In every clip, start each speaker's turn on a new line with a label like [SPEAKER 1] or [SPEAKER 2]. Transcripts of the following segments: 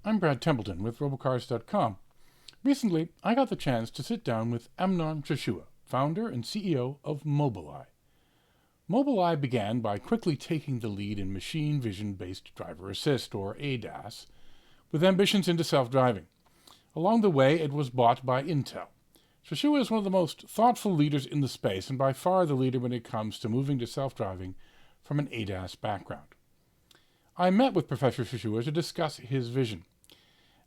[SPEAKER 1] I'm Brad Templeton with robocars.com. Recently, I got the chance to sit down with Amnon Shashua, founder and CEO of MobilEye. MobilEye began by quickly taking the lead in machine vision-based driver assist, or ADAS, with ambitions into self-driving. Along the way, it was bought by Intel. Shashua is one of the most thoughtful leaders in the space and by far the leader when it comes to moving to self-driving from an ADAS background. I met with Professor Shashua to discuss his vision.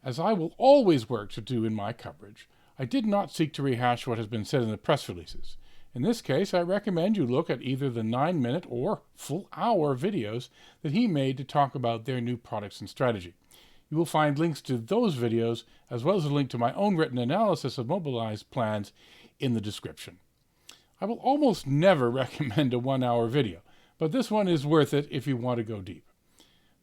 [SPEAKER 1] As I will always work to do in my coverage, I did not seek to rehash what has been said in the press releases. In this case, I recommend you look at either the 9-minute or full-hour videos that he made to talk about their new products and strategy. You will find links to those videos, as well as a link to my own written analysis of MobilEye's plans in the description. I will almost never recommend a 1-hour video, but this one is worth it if you want to go deep.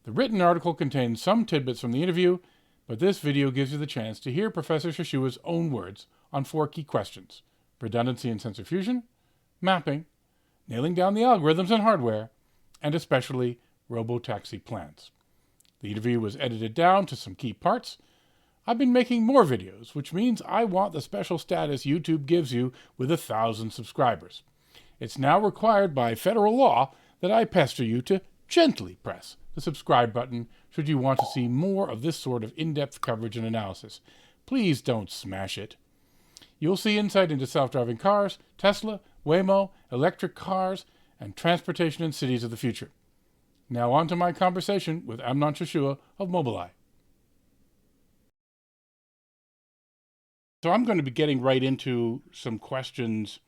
[SPEAKER 1] The written article contains some tidbits from the interview, but this video gives you the chance to hear Professor Shashua's own words on 4 key questions: redundancy and sensor fusion, mapping, nailing down the algorithms and hardware, and especially robotaxi plans. The interview was edited down to some key parts. I've been making more videos, which means I want the special status YouTube gives you with 1,000 subscribers. It's now required by federal law that I pester you to gently press the subscribe button should you want to see more of this sort of in-depth coverage and analysis. Please don't smash it. You'll see insight into self-driving cars, Tesla, Waymo, electric cars, and transportation in cities of the future. Now on to my conversation with Amnon Shashua of MobilEye. So I'm going to be getting right into some questions,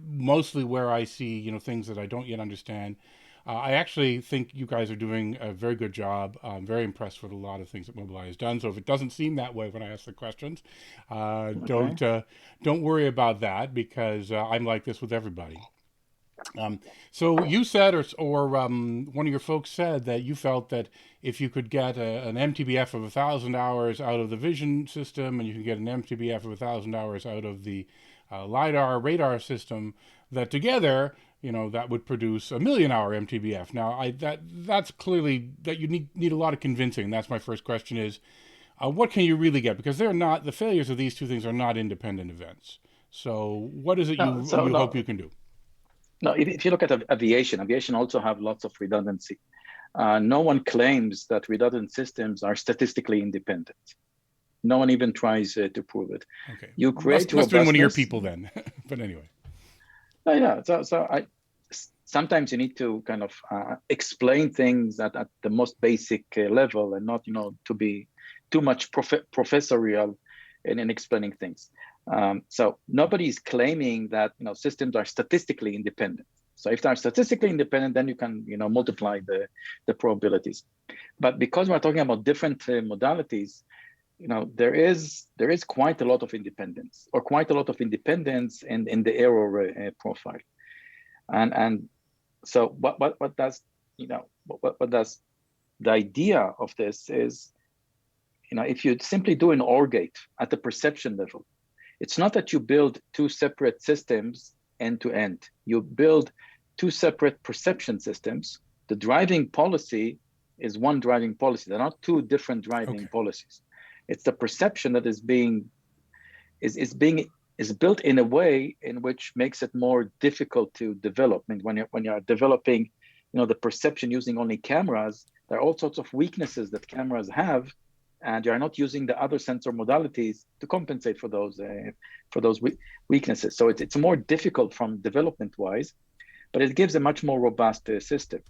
[SPEAKER 1] mostly where I see, things that I don't yet understand. I actually think you guys are doing a very good job. I'm very impressed with a lot of things that MobilEye has done. So if it doesn't seem that way when I ask the questions, don't worry about that, because I'm like this with everybody. So you said, or one of your folks said, that you felt that if you could get an MTBF of 1,000 hours out of the vision system, and you can get an MTBF of 1,000 hours out of the LiDAR radar system, that together, that would produce a 1,000,000-hour MTBF. Now, that's clearly that you need a lot of convincing. That's my first question: is what can you really get? Because the failures of these two things are not independent events. So what is it you hope you can do?
[SPEAKER 2] No, if you look at aviation also have lots of redundancy. No one claims that redundant systems are statistically independent. No one even tries to prove it.
[SPEAKER 1] Okay.
[SPEAKER 2] You create
[SPEAKER 1] must have been one of your people then, but anyway.
[SPEAKER 2] Yeah. So sometimes you need to kind of explain things at the most basic level, and not to be too much professorial in explaining things. So nobody is claiming that systems are statistically independent. So if they're statistically independent, then you can multiply the probabilities. But because we're talking about different modalities, there is quite a lot of independence, in the error profile. And so what does the idea of this is, if you simply do an OR gate at the perception level, it's not that you build 2 separate systems end to end. You build 2 separate perception systems. The driving policy is one driving policy. They're not 2 different driving policies. It's the perception that is built in a way in which makes it more difficult to develop. I mean, when you're developing, the perception using only cameras, there are all sorts of weaknesses that cameras have, and you're not using the other sensor modalities to compensate for those weaknesses. So it's more difficult from development-wise, but it gives a much more robust system.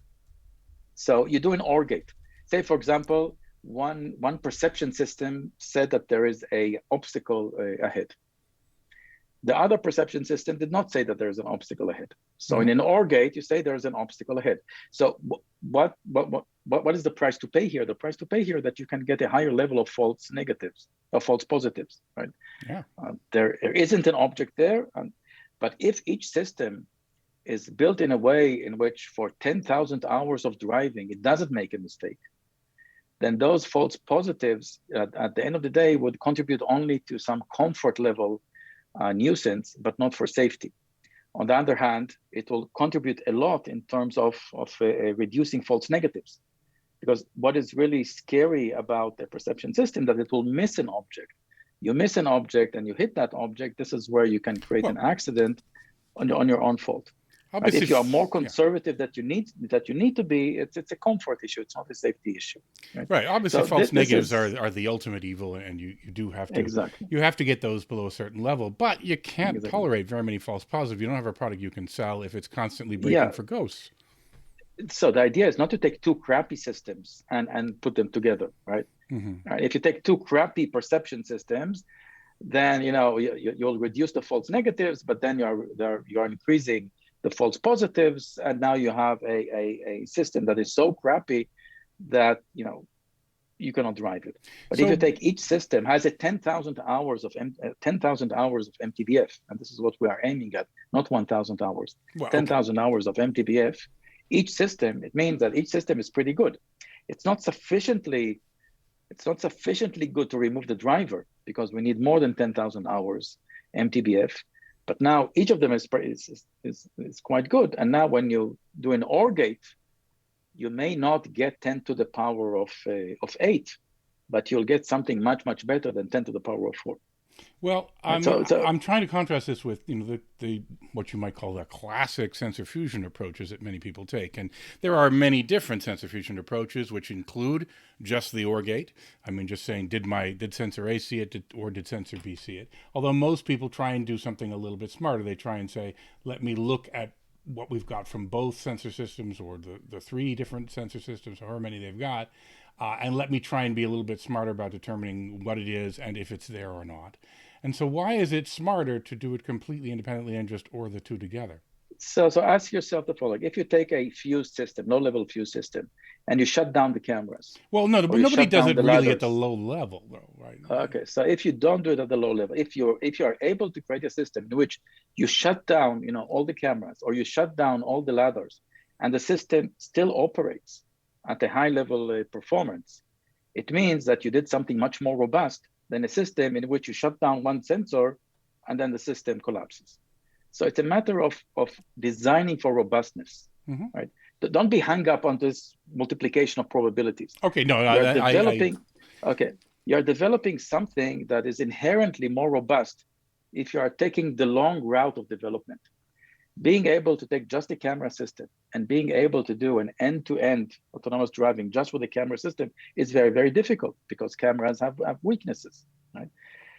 [SPEAKER 2] So you do an OR gate. Say, for example, one perception system said that there is an obstacle ahead. The other perception system did not say that there is an obstacle ahead. So in an OR gate, you say there is an obstacle ahead. So what is the price to pay here? The price to pay here that you can get a higher level of false negatives or false positives, right?
[SPEAKER 1] Yeah.
[SPEAKER 2] There isn't an object there, but if each system is built in a way in which for 10,000 hours of driving, it doesn't make a mistake, then those false positives at the end of the day would contribute only to some comfort level nuisance, but not for safety. On the other hand, it will contribute a lot in terms of reducing false negatives, because what is really scary about the perception system that it will miss an object. You miss an object and you hit that object. This is where you can create an accident on your own fault. Right? If you are more conservative that you need to be, it's a comfort issue. It's not a safety issue.
[SPEAKER 1] Right. Obviously, so false negatives are the ultimate evil, and you do have to you have to get those below a certain level. But you can't tolerate very many false positives. You don't have a product you can sell if it's constantly breaking for ghosts.
[SPEAKER 2] So the idea is not to take two crappy systems and put them together, right? Right. If you take two crappy perception systems, then you'll reduce the false negatives, but then you're increasing the false positives, and now you have a system that is so crappy that you cannot drive it. But if you take each system has a 10,000 hours of MTBF, and this is what we are aiming at, not 1,000 hours, 10,000 hours of MTBF. Each system, it means that each system is pretty good. It's not sufficiently good to remove the driver because we need more than 10,000 hours MTBF. But now each of them is quite good. And now when you do an OR gate, you may not get 10 to the power of 8, but you'll get something much, much better than 10 to the power of 4.
[SPEAKER 1] Well, I'm trying to contrast this with the what you might call the classic sensor fusion approaches that many people take, and there are many different sensor fusion approaches which include just the OR gate. I mean, just saying, did sensor A see it, or did sensor B see it? Although most people try and do something a little bit smarter. They try and say, let me look at what we've got from both sensor systems, or the 3 different sensor systems, or however many they've got. And let me try and be a little bit smarter about determining what it is and if it's there or not. And so why is it smarter to do it completely independently and just OR the two together?
[SPEAKER 2] So ask yourself the following. If you take a fuse system, low-level fuse system, and you shut down the cameras.
[SPEAKER 1] Well, no, but nobody does it really at the low level, though, right?
[SPEAKER 2] Okay, so if you don't do it at the low level, if you are able to create a system in which you shut down, all the cameras, or you shut down all the ladders, and the system still operates at a high level performance, it means that you did something much more robust than a system in which you shut down one sensor and then the system collapses. So it's a matter of designing for robustness, right? Don't be hung up on this multiplication of probabilities.
[SPEAKER 1] Okay, no,
[SPEAKER 2] you're developing something that is inherently more robust if you are taking the long route of development. Being able to take just the camera system and being able to do an end-to-end autonomous driving just with the camera system is very, very difficult because cameras have weaknesses, right?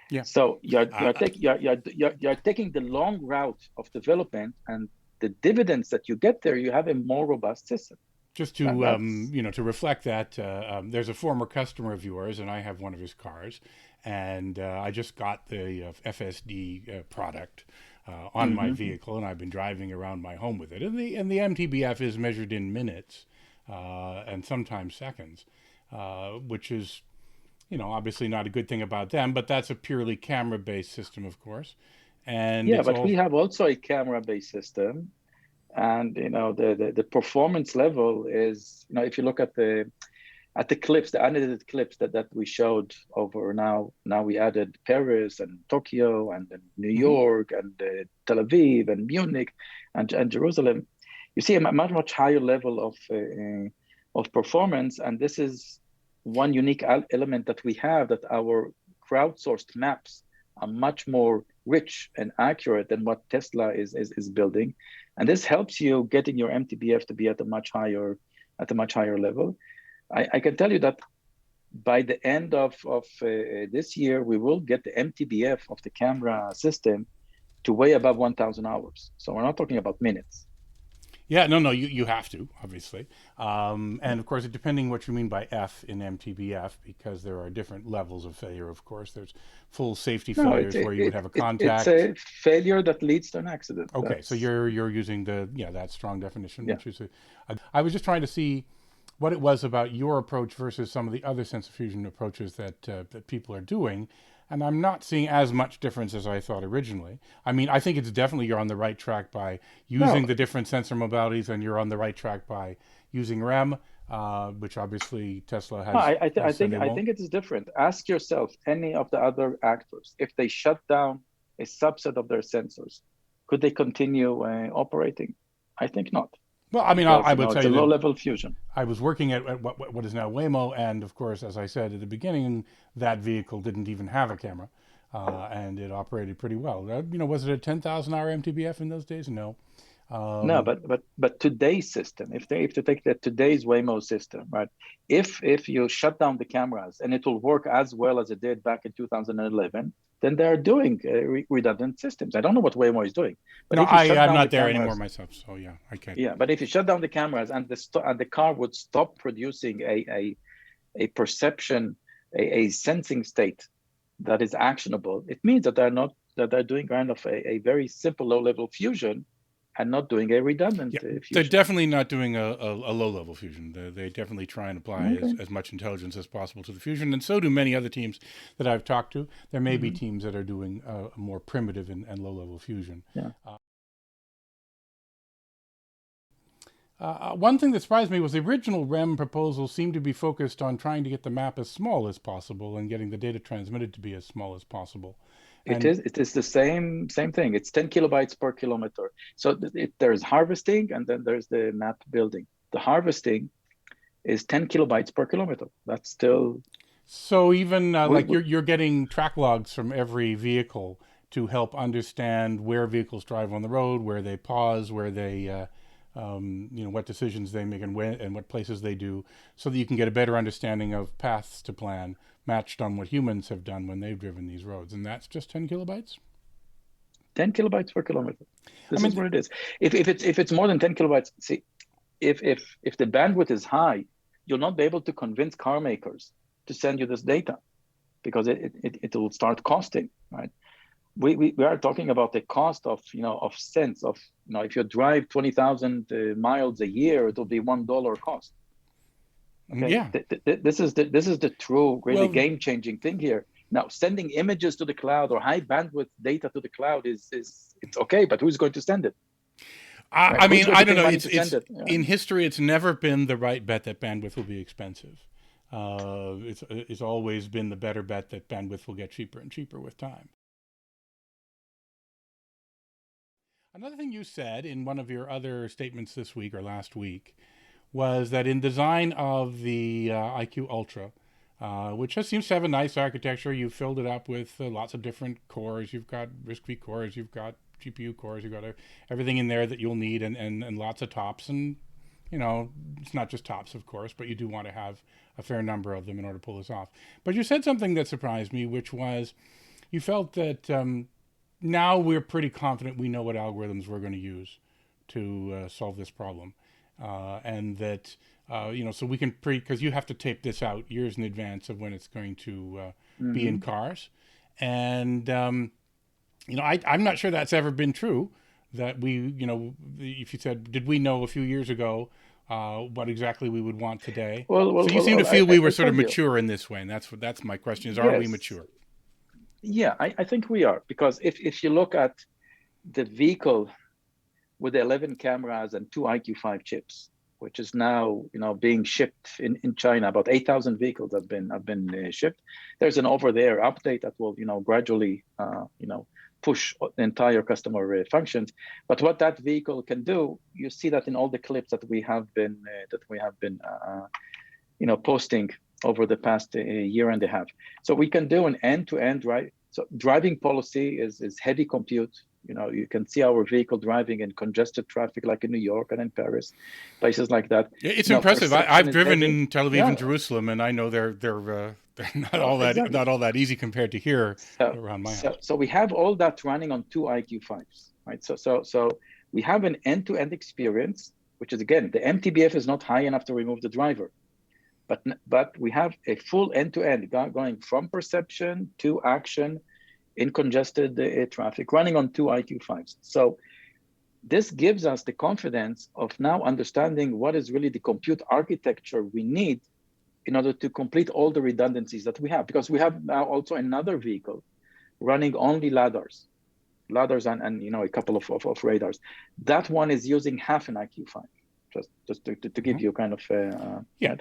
[SPEAKER 1] Yeah.
[SPEAKER 2] So you're taking the long route of development, and the dividends that you get there, you have a more robust system.
[SPEAKER 1] Just to to reflect that, there's a former customer of yours, and I have one of his cars, and I just got the FSD product on my vehicle, and I've been driving around my home with it. And the MTBF is measured in minutes and sometimes seconds, which is, obviously not a good thing about them, but that's a purely camera-based system, of course. And
[SPEAKER 2] but we have also a camera-based system, and the performance level is, if you look at the clips, the unedited clips that we showed over now we added Paris and Tokyo and New York and Tel Aviv and Munich and Jerusalem. You see a much higher level of performance, and this is one unique element that we have, that our crowdsourced maps are much more rich and accurate than what Tesla is building, and this helps you getting your MTBF to be at a much higher level. I can tell you that by the end of this year, we will get the MTBF of the camera system to way above 1,000 hours. So we're not talking about minutes.
[SPEAKER 1] Yeah, no, you have to, obviously. And of course, depending what you mean by F in MTBF, because there are different levels of failure, of course. There's full safety failures where you would have a contact.
[SPEAKER 2] It's a failure that leads to an accident.
[SPEAKER 1] Okay, so you're using that strong definition, which is I was just trying to see what it was about your approach versus some of the other sensor fusion approaches that people are doing. And I'm not seeing as much difference as I thought originally. I mean, I think it's definitely you're on the right track by using the different sensor modalities, and you're on the right track by using REM, which obviously Tesla has.
[SPEAKER 2] I think it is different. Ask yourself, any of the other actors, if they shut down a subset of their sensors, could they continue operating? I think not.
[SPEAKER 1] Well, I mean,
[SPEAKER 2] because
[SPEAKER 1] I would
[SPEAKER 2] it's
[SPEAKER 1] tell
[SPEAKER 2] a
[SPEAKER 1] you that
[SPEAKER 2] low-level fusion.
[SPEAKER 1] I was working at what is now Waymo, and of course, as I said at the beginning, that vehicle didn't even have a camera, and it operated pretty well. Was it a 10,000 hour MTBF in those days? No.
[SPEAKER 2] No,
[SPEAKER 1] Um,
[SPEAKER 2] but today's system, if they take today's Waymo system, right? If you shut down the cameras and it will work as well as it did back in 2011, then they are doing redundant systems. I don't know what Waymo is doing, but
[SPEAKER 1] no,
[SPEAKER 2] if you shut
[SPEAKER 1] I'm
[SPEAKER 2] down the
[SPEAKER 1] not there anymore
[SPEAKER 2] cameras,
[SPEAKER 1] myself, so yeah, I can't.
[SPEAKER 2] yeah, but if you shut down the cameras and the car would stop producing a perception, a sensing state that is actionable, it means that they're doing kind of a very simple low-level fusion and not doing a redundant
[SPEAKER 1] Yeah, they're
[SPEAKER 2] fusion.
[SPEAKER 1] definitely not doing a low-level fusion. They definitely try and apply
[SPEAKER 2] Okay.
[SPEAKER 1] as much intelligence as possible to the fusion, and so do many other teams that I've talked to. There may be
[SPEAKER 2] Mm-hmm.
[SPEAKER 1] teams that are doing a more primitive and low-level fusion.
[SPEAKER 2] Yeah.
[SPEAKER 1] One thing that surprised me was the original REM proposal seemed to be focused on trying to get the map as small as possible and getting the data transmitted to be as small as possible. And
[SPEAKER 2] It is the same thing. It's 10 kilobytes per kilometer. So there's harvesting and then there's the map building. The harvesting is 10 kilobytes per kilometer. That's still
[SPEAKER 1] so even
[SPEAKER 2] we,
[SPEAKER 1] like
[SPEAKER 2] we,
[SPEAKER 1] you're getting track logs from every vehicle to help understand where vehicles drive on the road, where they pause, where they what decisions they make and when and what places they do, so that you can get a better understanding of paths to plan matched on what humans have done when they've driven these roads. And that's just 10 kilobytes.
[SPEAKER 2] 10 kilobytes per kilometer.
[SPEAKER 1] I
[SPEAKER 2] This is
[SPEAKER 1] mean,
[SPEAKER 2] what it is. If it's more than 10 kilobytes, see, if the bandwidth is high, you'll not be able to convince car makers to send you this data because it will start costing, right? We are talking about the cost of of cents of if you drive 20,000 miles a year, it will be $1 cost. Okay,
[SPEAKER 1] yeah.
[SPEAKER 2] this is the true really
[SPEAKER 1] Well,
[SPEAKER 2] game-changing thing here. Now, sending images to the cloud or high bandwidth data to the cloud is it's okay, but who's going to send it? Right?
[SPEAKER 1] I
[SPEAKER 2] Who's
[SPEAKER 1] mean,
[SPEAKER 2] going
[SPEAKER 1] I
[SPEAKER 2] to
[SPEAKER 1] don't
[SPEAKER 2] pay
[SPEAKER 1] know.
[SPEAKER 2] money
[SPEAKER 1] It's
[SPEAKER 2] to send
[SPEAKER 1] it's
[SPEAKER 2] it?
[SPEAKER 1] in history, it's never been the right bet that bandwidth will be expensive. It's always been the better bet that bandwidth will get cheaper and cheaper with time. Another thing you said in one of your other statements this week or last week was that in design of the IQ Ultra, which just seems to have a nice architecture, you've filled it up with lots of different cores. You've got RISC-V cores, you've got GPU cores, you've got everything in there that you'll need, and lots of tops. And it's not just tops, of course, but you do want to have a fair number of them in order to pull this off. But you said something that surprised me, which was you felt that now we're pretty confident we know what algorithms we're going to use to solve this problem, and that so we can because you have to tape this out years in advance of when it's going to be in
[SPEAKER 2] Mhm.
[SPEAKER 1] cars, and I'm not sure that's ever been true. That if you said, did we know a few years ago what exactly we would want today? So you seem to feel we were
[SPEAKER 2] I
[SPEAKER 1] sort of
[SPEAKER 2] told you.
[SPEAKER 1] mature in this way, and that's my question: is are we
[SPEAKER 2] Yes.
[SPEAKER 1] mature?
[SPEAKER 2] Yeah, I think we are because if you look at the vehicle with the 11 cameras and two IQ5 chips, which is now being shipped in China. About 8,000 vehicles have been shipped. There's an over-the-air update that will gradually push the entire customer functions. But what that vehicle can do, you see that in all the clips that we have been posting over the past year and a half. So we can do an end-to-end, right? So driving policy is heavy compute. You can see our vehicle driving in congested traffic like in New York and in Paris, places like that.
[SPEAKER 1] It's impressive. I've driven
[SPEAKER 2] Heavy.
[SPEAKER 1] in Tel Aviv
[SPEAKER 2] Yeah.
[SPEAKER 1] and Jerusalem, and I know they're not
[SPEAKER 2] Oh, exactly.
[SPEAKER 1] all that easy compared to here
[SPEAKER 2] So,
[SPEAKER 1] around my house.
[SPEAKER 2] so we have all that running on two IQ5s, right? So we have an end-to-end experience, which is again, the MTBF is not high enough to remove the driver, but we have a full end-to-end going from perception to action in congested traffic, running on two IQ5s. So this gives us the confidence of now understanding what is really the compute architecture we need in order to complete all the redundancies that we have, because we have now also another vehicle running only LiDARs and a couple of radars. That one is using half an IQ5, just to give you kind of
[SPEAKER 1] Yeah.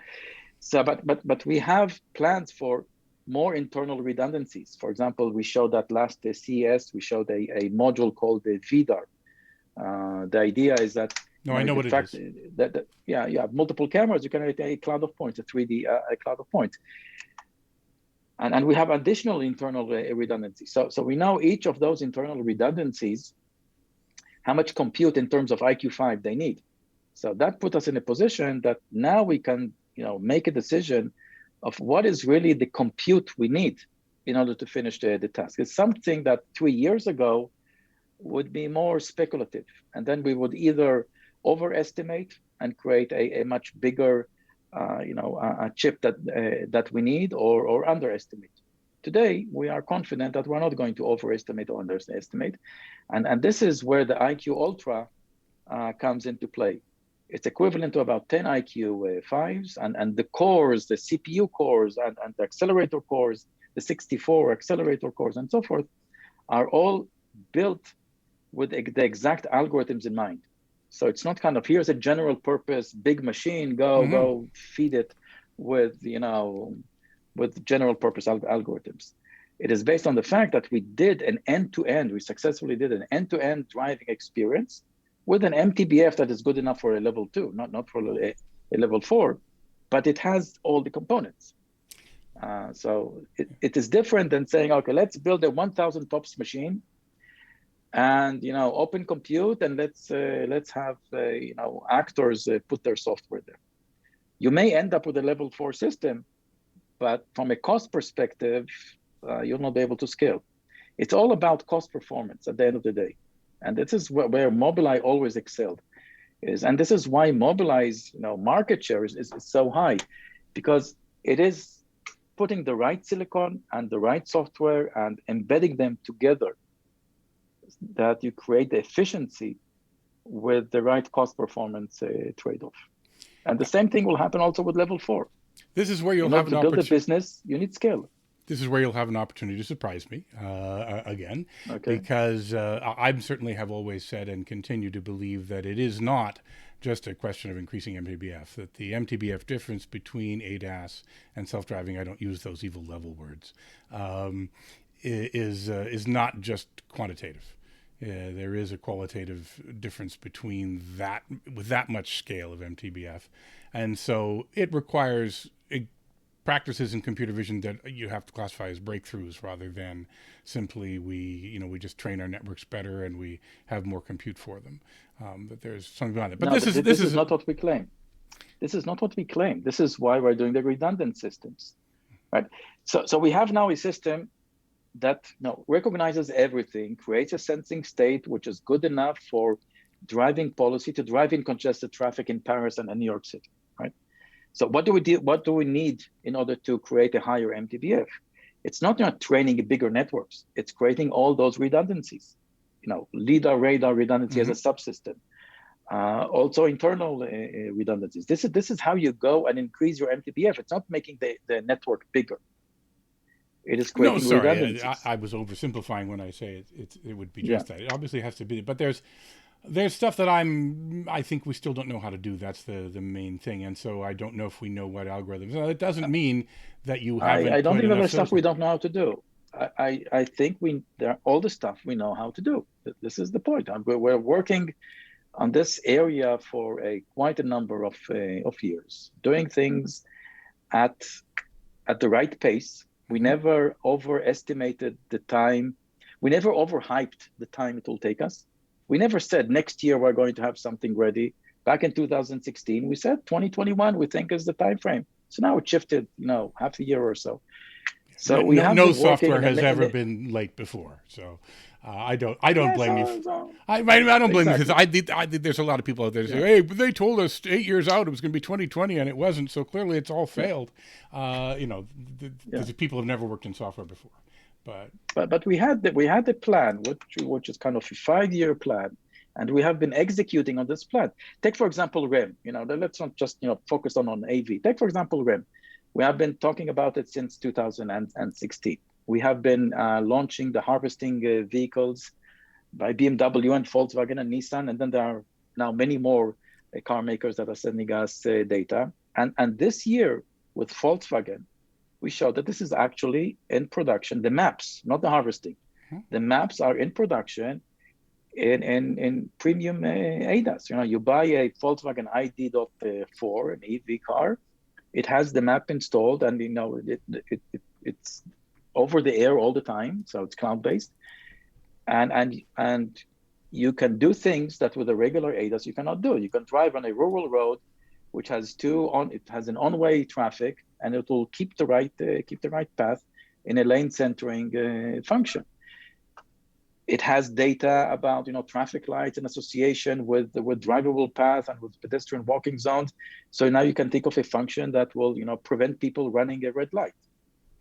[SPEAKER 2] So, but we have plans for more internal redundancies. For example, we showed that last CES, we showed a module called the VDAR. The idea is that
[SPEAKER 1] No, I know what it is.
[SPEAKER 2] Yeah, you have multiple cameras. You can create a cloud of points, a 3D a cloud of points. And we have additional internal redundancy. So we know each of those internal redundancies, how much compute in terms of IQ5 they need. So that put us in a position that now we can, make a decision of what is really the compute we need in order to finish the task. It's something that 3 years ago would be more speculative. And then we would either overestimate and create a much bigger a chip that we need, or underestimate. Today, we are confident that we're not going to overestimate or underestimate. And this is where the IQ Ultra comes into play. It's equivalent to about 10 IQ5s, and the cores, the CPU cores and the accelerator cores, the 64 accelerator cores and so forth, are all built with the exact algorithms in mind. So it's not kind of, here's a general purpose, big machine, go feed it with, with general purpose algorithms. It is based on the fact that we did an end-to-end, we successfully did an end-to-end driving experience with an MTBF that is good enough for a level 2, not for a level 4, but it has all the components. So it is different than saying, okay, let's build a 1,000 TOPS machine and open compute, and let's have actors put their software there. You may end up with a level 4 system, but from a cost perspective, you'll not be able to scale. It's all about cost performance at the end of the day, and this is where MobilEye always excelled. And this is why MobilEye's market share is so high, because it is putting the right silicon and the right software and embedding them together, that you create the efficiency with the right cost performance trade-off. And the same thing will happen also with level 4.
[SPEAKER 1] This is where you'll have an
[SPEAKER 2] opportunity. To build a business, you need scale.
[SPEAKER 1] This is where you'll have an opportunity to surprise me again, because I certainly have always said and continue to believe that it is not just a question of increasing MTBF, that the MTBF difference between ADAS and self-driving, I don't use those evil level words, is not just quantitative. There is a qualitative difference between that, with that much scale of MTBF. And so it requires practices in computer vision that you have to classify as breakthroughs, rather than simply we just train our networks better and we have more compute for them. But there's something beyond it. But this is not what we claim.
[SPEAKER 2] This is not what we claim. This is why we're doing the redundant systems, right? So we have now a system that recognizes everything, creates a sensing state which is good enough for driving policy to drive in congested traffic in Paris and New York City, right? So what do we do? What do we need in order to create a higher MTBF? It's not training bigger networks. It's creating all those redundancies, LIDAR, radar redundancy as a subsystem. Also internal redundancies. This is how you go and increase your MTBF. It's not making the network bigger. It is creating redundancies.
[SPEAKER 1] I was oversimplifying when I say it would be just that. It obviously has to be, but there's stuff that I think we still don't know how to do. That's the main thing. And so I don't know if we know what algorithms. It doesn't mean that you haven't.
[SPEAKER 2] I don't think there's stuff we don't know how to do. I think all the stuff we know how to do. This is the point. We're working on this area for quite a number of years, doing things at the right pace. We never overestimated the time. We never overhyped the time it will take us. We never said next year we're going to have something ready. Back in 2016, we said 2021 we think is the time frame. So now it shifted, half a year or so. So
[SPEAKER 1] no software has ever been late before. So I don't blame you. I don't blame you, because I think there's a lot of people out there that say, hey, but they told us 8 years out it was going to be 2020 and it wasn't. So clearly it's all failed. People have never worked in software before.
[SPEAKER 2] But we had the plan, which is kind of a 5-year plan, and we have been executing on this plan. Take for example REM. Let's not just focus on AV. Take for example REM. We have been talking about it since 2016. We have been launching the harvesting vehicles by BMW and Volkswagen and Nissan, and then there are now many more car makers that are sending us data. And this year with Volkswagen, we showed that this is actually in production. The maps, not the harvesting. The maps are in production in premium ADAS. You buy a Volkswagen ID.4, an EV car. It has the map installed, and it's over the air all the time, so it's cloud-based, and you can do things that with a regular ADAS you cannot do. You can drive on a rural road, which has it has an on-way traffic, and it will keep the right path in a lane centering function. It has data about traffic lights in association with drivable path and with pedestrian walking zones. So now you can think of a function that will prevent people running a red light.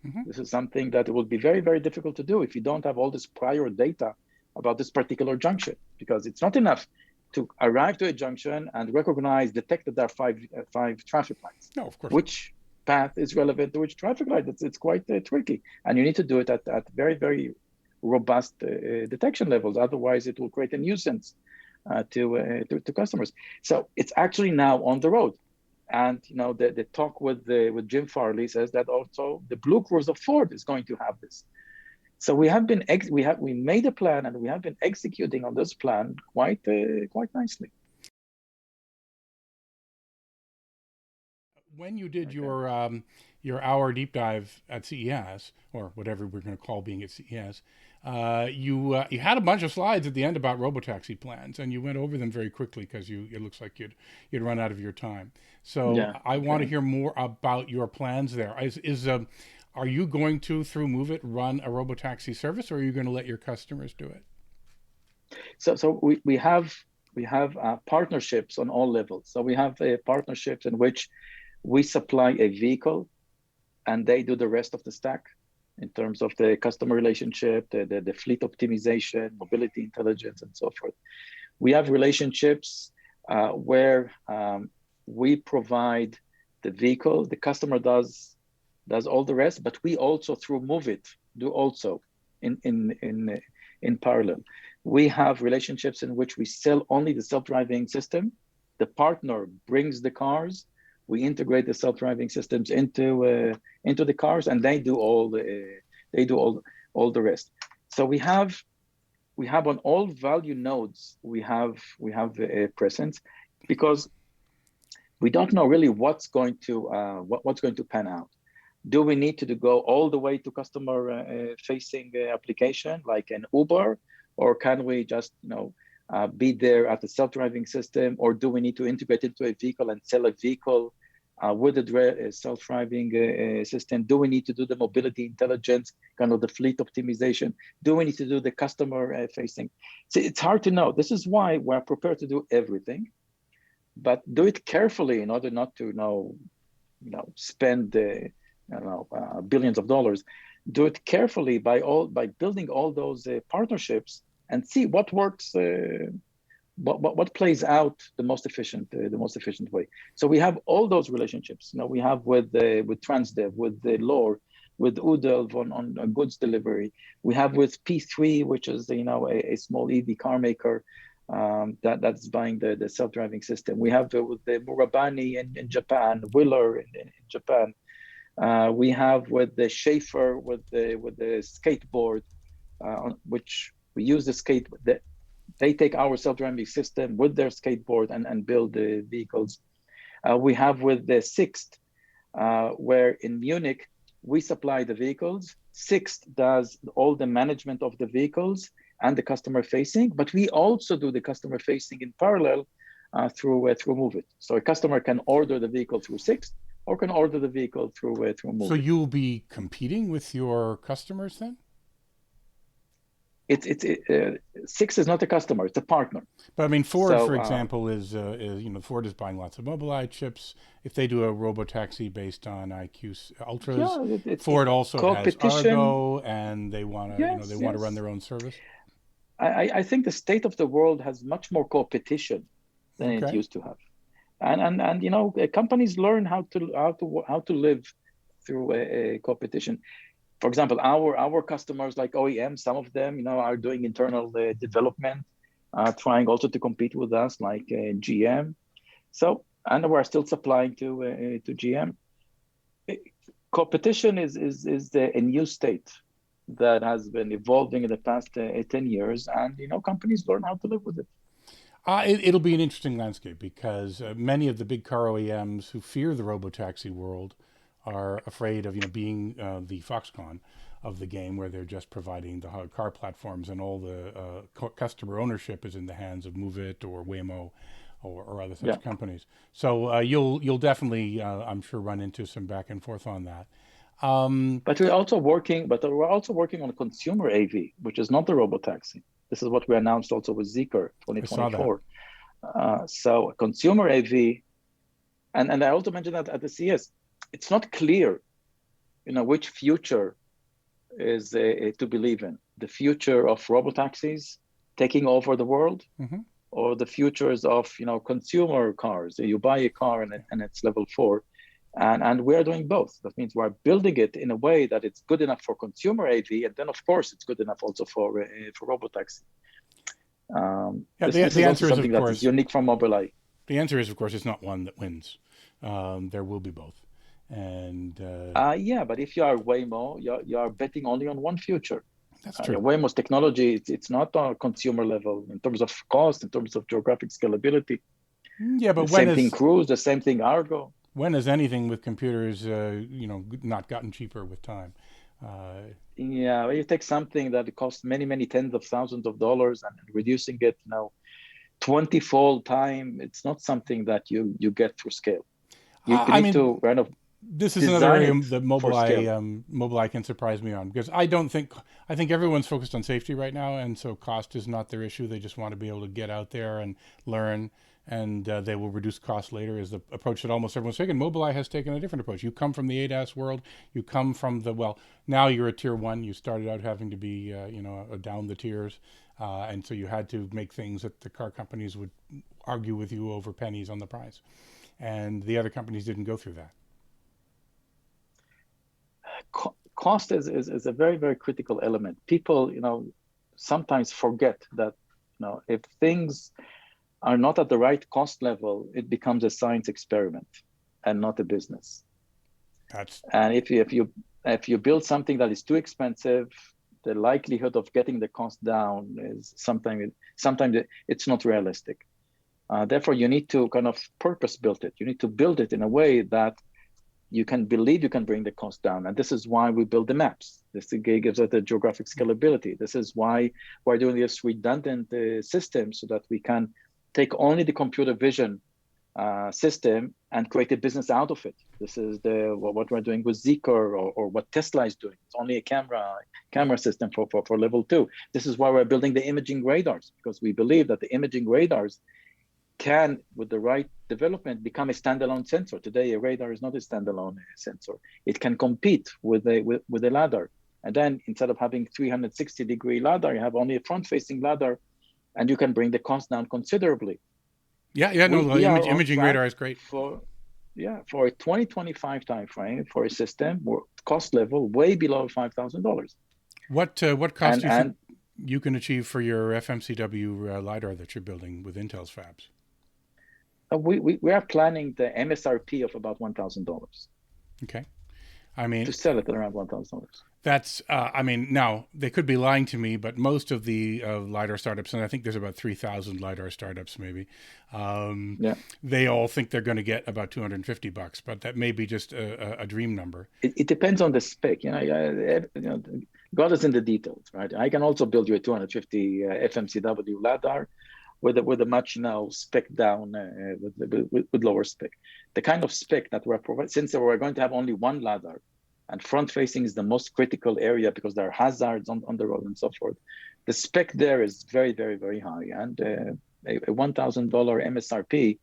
[SPEAKER 2] Mm-hmm. This is something that will be very, very difficult to do if you don't have all this prior data about this particular junction, because it's not enough to arrive to a junction and detect that there are five traffic lights.
[SPEAKER 1] No, of course.
[SPEAKER 2] Which path is relevant to which traffic light? It's quite tricky, and you need to do it at very, very robust detection levels. Otherwise, it will create a nuisance to customers. So it's actually now on the road. And the talk with Jim Farley says that also the Blue Cruiser of Ford is going to have this. So we made a plan, and we have been executing on this plan quite nicely.
[SPEAKER 1] When you did your hour deep dive at CES, or whatever we're going to call being at CES, you had a bunch of slides at the end about robotaxi plans, and you went over them very quickly because it looks like you'd run out of your time. So yeah, I want to hear more about your plans there. Are you going to, through Move It, run a robotaxi service, or are you going to let your customers do it?
[SPEAKER 2] So we have partnerships on all levels. So we have partnerships in which we supply a vehicle, and they do the rest of the stack in terms of the customer relationship, the fleet optimization, mobility intelligence, and so forth. We have relationships where we provide the vehicle, the customer does all the rest, but we also, through Move It, do also in parallel. We have relationships in which we sell only the self-driving system. The partner brings the cars. We integrate the self-driving systems into the cars, and they do all the rest. So we have on all value nodes we have a presence, because we don't know really what's going to pan out. Do we need to go all the way to customer facing application like an Uber, or can we just be there at the self-driving system, or do we need to integrate into a vehicle and sell a vehicle with a self-driving system? Do we need to do the mobility intelligence, kind of the fleet optimization? Do we need to do the customer facing? So it's hard to know. This is why we're prepared to do everything, but do it carefully in order not to spend billions of dollars. Do it carefully by building all those partnerships and see what works, what plays out the most efficient way. So we have all those relationships. We have with Transdev, with the Lore, with Udelv on goods delivery. We have with P3, which is a small EV car maker that's buying the self-driving system. We have with the Murabani in Japan, Wheeler in Japan. We have with the Schaefer with the skateboard, which we use the skateboard. They take our self-driving system with their skateboard and build the vehicles. We have with the Sixt, where in Munich we supply the vehicles. Sixt does all the management of the vehicles and the customer facing, but we also do the customer facing in parallel through Move It. So a customer can order the vehicle through Sixt, or can order the vehicle through Move It.
[SPEAKER 1] So you'll be competing with your customers then?
[SPEAKER 2] Sixt is not a customer; it's a partner.
[SPEAKER 1] But I mean, Ford, for example, is Ford is buying lots of MobilEye chips. If they do a robotaxi based on IQ Ultras, Ford also has Argo, and they want to run their own service.
[SPEAKER 2] I think the state of the world has much more competition than it used to have, and companies learn how to live through a competition. For example, our customers like OEM, some of them are doing internal development, trying also to compete with us, like GM. So, and we're still supplying to GM. Competition is a new state. that has been evolving in the past 10 years, and companies learn how to live with it.
[SPEAKER 1] It'll be an interesting landscape because many of the big car OEMs who fear the robotaxi world are afraid of being the Foxconn of the game, where they're just providing the car platforms and all the customer ownership is in the hands of Move It or Waymo or other such companies. So you'll definitely, I'm sure, run into some back and forth on that.
[SPEAKER 2] But we're also working on a consumer AV, which is not the robotaxi. This is what we announced also with Zeekr 2024. So consumer AV, and I also mentioned that at the CES, it's not clear, which future is to believe in. The future of robotaxis taking over the world, or the futures of consumer cars. You buy a car and it's level 4. And we're doing both. That means we're building it in a way that it's good enough for consumer AV, and then of course it's good enough also for robotaxi. This is also something that is unique from MobilEye.
[SPEAKER 1] The answer is, of course, it's not one that wins. There will be both. And
[SPEAKER 2] but if you are Waymo, you are betting only on one future.
[SPEAKER 1] That's true.
[SPEAKER 2] Waymo's technology, it's not on a consumer level in terms of cost, in terms of geographic scalability.
[SPEAKER 1] Yeah, but
[SPEAKER 2] the same thing Cruise, the same thing Argo.
[SPEAKER 1] When has anything with computers, not gotten cheaper with time?
[SPEAKER 2] You take something that costs many, many tens of thousands of dollars and reducing it, 20-fold time. It's not something that you get through scale. You need to kind of.
[SPEAKER 1] This is another area that MobilEye can surprise me on, because I think everyone's focused on safety right now, and so cost is not their issue. They just want to be able to get out there and learn, and they will reduce costs later, is the approach that almost everyone's taken. MobilEye has taken a different approach. You come from the ADAS world. You come from now you're a tier 1. You started out having to be, down the tiers, and so you had to make things that the car companies would argue with you over pennies on the price, and the other companies didn't go through that.
[SPEAKER 2] Cost is a very, very critical element. People, sometimes forget that, if things are not at the right cost level, it becomes a science experiment and not a business. And if you build something that is too expensive, the likelihood of getting the cost down is sometimes it's not realistic. Therefore, you need to kind of purpose build it. You need to build it in a way that you can believe you can bring the cost down. And this is why we build the maps. This gives us the geographic scalability. This is why we're doing this redundant system, so that we can take only the computer vision system and create a business out of it. This is what we're doing with Zeekr, or what Tesla is doing. It's only a camera system for level 2. This is why we're building the imaging radars, because we believe that the imaging radars can, with the right development, become a standalone sensor. Today, a radar is not a standalone sensor. It can compete with a LiDAR. And then instead of having 360-degree LiDAR, you have only a front-facing LiDAR, and you can bring the cost down considerably.
[SPEAKER 1] Imaging radar is great.
[SPEAKER 2] For a 2025 timeframe, for a system cost level way below $5,000.
[SPEAKER 1] What cost do you think you can achieve for your FMCW LiDAR that you're building with Intel's fabs?
[SPEAKER 2] We are planning the MSRP of about $1,000.
[SPEAKER 1] Okay.
[SPEAKER 2] To sell it at around $1,000.
[SPEAKER 1] That's, now they could be lying to me, but most of the LiDAR startups, and I think there's about 3,000 LiDAR startups maybe, they all think they're going to get about $250, but that may be just a dream number.
[SPEAKER 2] It depends on the spec. God is in the details, right? I can also build you a 250 FMCW LiDAR with a much spec down with lower spec. The kind of spec that we're providing, since we're going to have only one LiDAR, and front facing is the most critical area because there are hazards on the road and so forth. The spec there is very, very, very high, and a $1,000 MSRP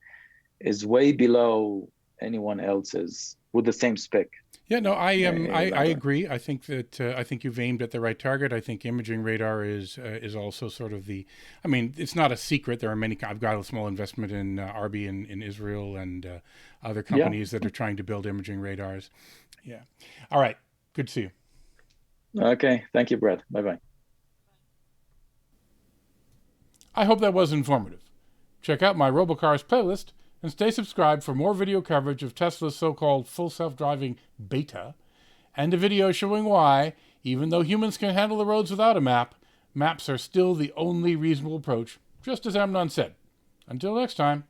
[SPEAKER 2] is way below anyone else's with the same spec.
[SPEAKER 1] Yeah, no, I agree. I think you've aimed at the right target. I think imaging radar is also sort of it's not a secret. There are many. I've got a small investment in Arby in Israel and other companies that are trying to build imaging radars. Yeah. All right. Good to see you.
[SPEAKER 2] Okay. Thank you, Brad. Bye-bye.
[SPEAKER 1] I hope that was informative. Check out my Robocars playlist and stay subscribed for more video coverage of Tesla's so-called full self-driving beta, and a video showing why, Even though humans can handle the roads without a map, maps are still the only reasonable approach, just as Amnon said. Until next time.